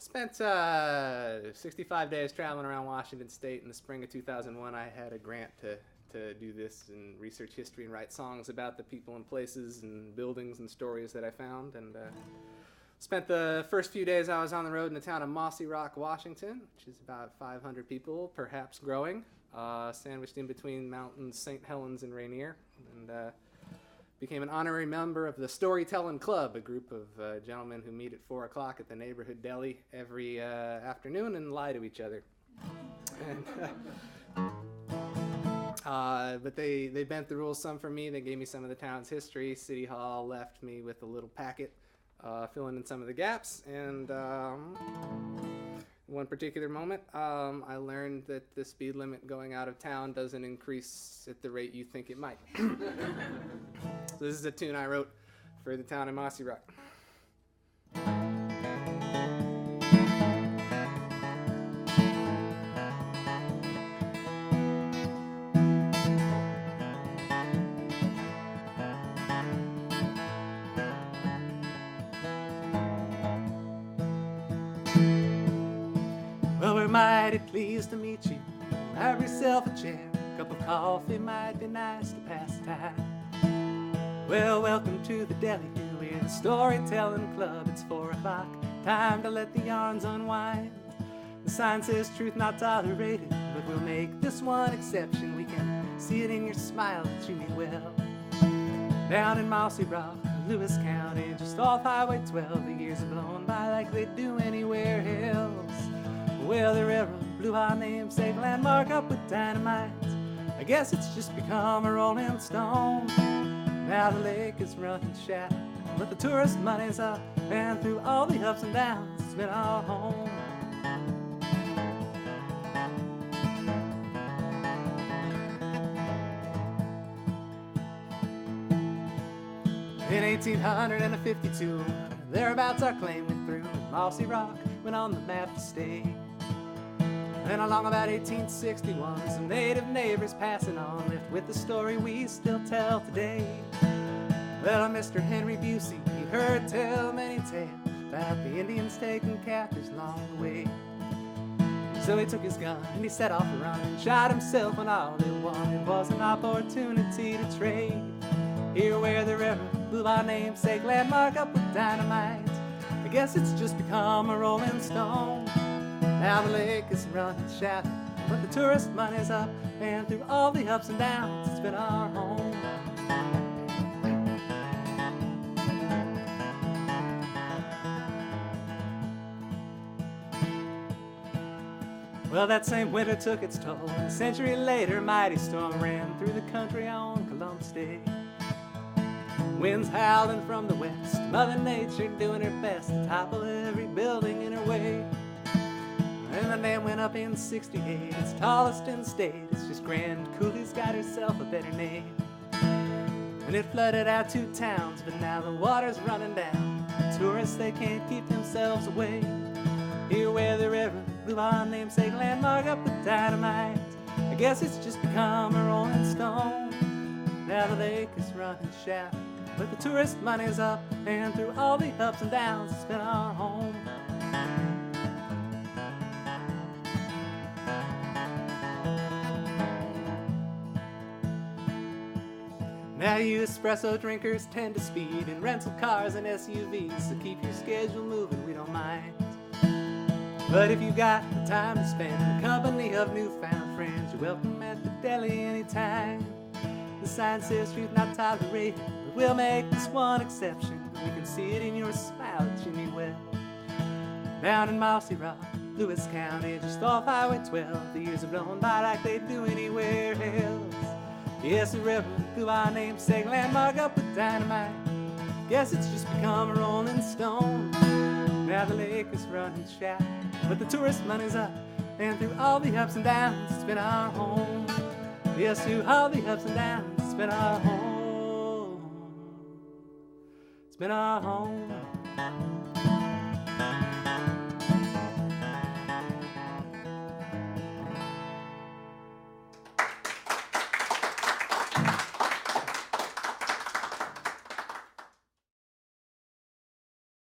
Spent 65 days traveling around Washington State in the spring of 2001. I had a grant to do this and research history and write songs about the people and places and buildings and stories that I found. And spent the first few days I was on the road in the town of Mossyrock, Washington, which is about 500 people, perhaps growing, sandwiched in between mountains St. Helens and Rainier. And became an honorary member of the Story Tellin Club, a group of gentlemen who meet at 4 o'clock at the neighborhood deli every afternoon and lie to each other. But they bent the rules some for me. They gave me some of the town's history. City Hall left me with a little packet filling in some of the gaps. And one particular moment, I learned that the speed limit going out of town doesn't increase at the rate you think it might. So this is a tune I wrote for the town of Mossyrock. Well, we're mighty pleased to meet you. Have yourself a chair. A cup of coffee might be nice to pass the time. Well, welcome to the Deli. We're the Story Tellin Club. It's 4 o'clock. Time to let the yarns unwind. The sign says truth not tolerated, but we'll make this one exception. We can see it in your smile that you mean well. Down in Mossyrock, Lewis County, just off Highway 12, the years have blown by like they do anywhere else. Well, the railroad blew our namesake landmark up with dynamite. I guess it's just become a rolling stone. Now the lake is running shallow, but the tourist money's up, and through all the ups and downs, it's been our home. In 1852, thereabouts our claim went through, and Mossyrock went on the map to stay. And along about 1861, some native neighbors passing on left with the story we still tell today. Well, Mr. Henry Busey, he heard tell many tales about the Indians taking captives along the way. So he took his gun and he set off to run and shot himself when all they wanted was an opportunity to trade. Here where the river blew our namesake landmark up with dynamite, I guess it's just become a rolling stone. Now the lake is running shallow, but the tourist money's up, and through all the ups and downs, it's been our home. Well, that same winter took its toll, and a century later, a mighty storm ran through the country on Columbus Day. Winds howling from the west, Mother Nature doing her best to topple every building in her way. And the dam went up in 68, it's tallest in the state. It's just Grand Cooley's got herself a better name. And it flooded our 2 towns, but now the water's running down. The tourists, they can't keep themselves away. Here where the river blew our namesake landmark up with dynamite, I guess it's just become a rolling stone. Now the lake is running shallow, but the tourist money's up, and through all the ups and downs, it's been our home. Now you espresso drinkers tend to speed in rental cars and SUVs, so keep your schedule moving, we don't mind. But if you got the time to spend in the company of newfound friends, you're welcome at the Deli anytime. The sign says truth not tolerated, but we'll make this one exception. We can see it in your smile that you mean well. Down in Mossyrock, Lewis County, just off Highway 12, the years have blown by like they do anywhere else. Yes, the river blew our namesake landmark up with dynamite. Guess it's just become a rolling stone. Now the lake is running shallow, but the tourist money's up, and through all the ups and downs, it's been our home. Yes, through all the ups and downs, it's been our home. It's been our home.